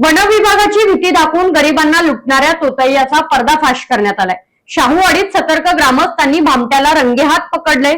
One विभागाची भीती दाखवून गरिबांना लुटणाऱ्या तोतैयाचा पर्दाफाश करण्यात आलाय। शाहूवाडीत सतर्क ग्रामस्थांनी भामट्याला रंगेहात पकडले।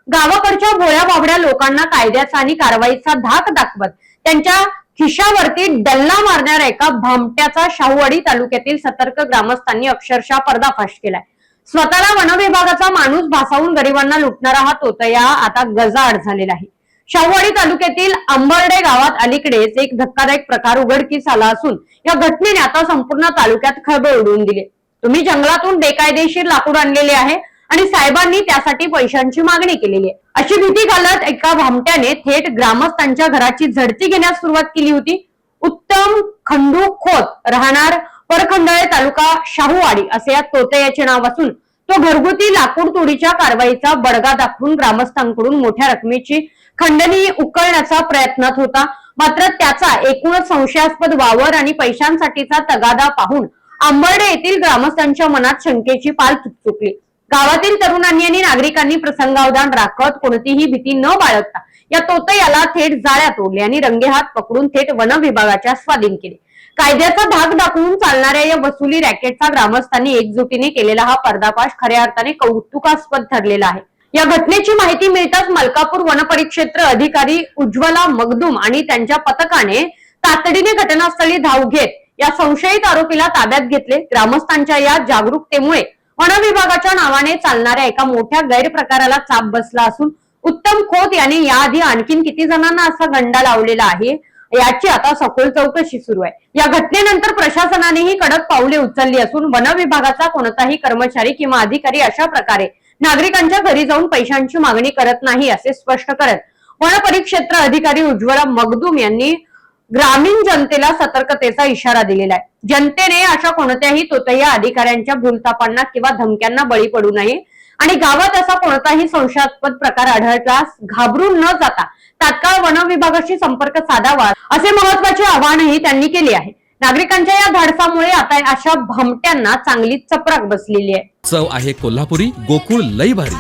गावाकडच्या भोळ्या बाबड्या लोकांना कायद्याचा आणि कारवाईचा धाक दाखवत त्यांच्या खिशावरती डल्ला मारणाऱ्या एका भामट्याचा शाहूवाडी तालुक्यातील सतर्क ग्रामस्थांनी अक्षरशः पर्दाफाश केलाय। स्वतःला वन विभागाचा माणूस भासावून गरिबांना लुटणारा हा तोतया आता गजाआड झालेला आहे। शाहूवाडी तालुक्यातील अंबर्डे गावात अलीकडेच एक धक्कादायक प्रकार उघडकीस आला असून या घटनेने आता संपूर्ण तालुक्यात खळबळ उडवून दिली। तुम्ही जंगलातून बेकायदेशीर लाकूड आणलेले आहे आणि साहेबांनी त्यासाठी पैशांची मागणी केलेली आहे अशी भीती घालत एका भामट्याने थेट ग्रामस्थांच्या घराची झडती घेण्यास सुरुवात केली होती। उत्तम खंडू खोत राहणार परखंडाळे तालुका शाहूवाडी असे या तोतयाचे नाव असून तो घरगुती लाकूड तोडीच्या कारवाईचा बडगा दाखवून ग्रामस्थांकडून मोठ्या रकमेची खंडणी उकळण्याचा प्रयत्नात होता। मात्र त्याचा एकूणच संशयास्पद वावर आणि पैशांसाठीचा तगादा पाहून अंबर्डे येथील ग्रामस्थांच्या मनात शंकेची पाल चुकचुकली। गावातील तरुणांनी आणि नागरिकांनी प्रसंगावधान राखत कोणतीही भीती न बाळगता या तोतयाला थेट जाळ्यात ओढले आणि रंगेहात पकडून थेट वन विभागाच्या स्वाधीन केले। कायद्याचा धाक दाखवून चालणाऱ्या या वसुली रॅकेटचा ग्रामस्थांनी एकजुटीने केलेला हा पर्दाफाश खऱ्या अर्थाने कौतुकास्पद ठरलेला आहे। या घटनेची माहिती मिळताच मलकापूर वनपरिक्षेत्र अधिकारी उज्ज्वला मगदूम आणि त्यांच्या पथकाने तातडीने घटनास्थळी धाव घेत या संशयित आरोपीला ताब्यात घेतले। ग्रामस्थांच्या या जागरूकतेमुळे वन विभागाच्या नावाने चालणाऱ्या एका मोठ्या गैरप्रकाराला चाप बसला असून उत्तम खोत यांनी याआधी आणखीन किती जणांना असा गंडा लावलेला आहे याची आता सखोल चौकशी सुरू आहे। या घटनेनंतर प्रशासनानेही कडक पावले उचलली असून वन विभागाचा कोणताही कर्मचारी किंवा अधिकारी अशा प्रकारे नागरिकांच्या घरी जाऊन पैशांची मागणी करत नाही असे स्पष्ट करत वन परिक्षेत्र अधिकारी उज्ज्वला मगदूम यांनी ग्रामीण जनतेला सतर्कतेचा इशारा दिलेला आहे। जनतेने अशा कोणत्याही तोतया अधिकाऱ्यांच्या भूलथापांना किंवा धमक्यांना बळी पडू नये आणि गावात असा कोणताही संशयास्पद प्रकार आढळल्यास घाबरून न जाता तात्काळ वन विभागाशी संपर्क साधावा असे महत्त्वाचे आवाहनही त्यांनी केले आहे। नागरिकांच्या या धाडसामुळे आता अशा भामट्यांना चांगली चपराक बसलेली आहे। चव आहे कोल्हापुरी, गोकुळ लई भारी।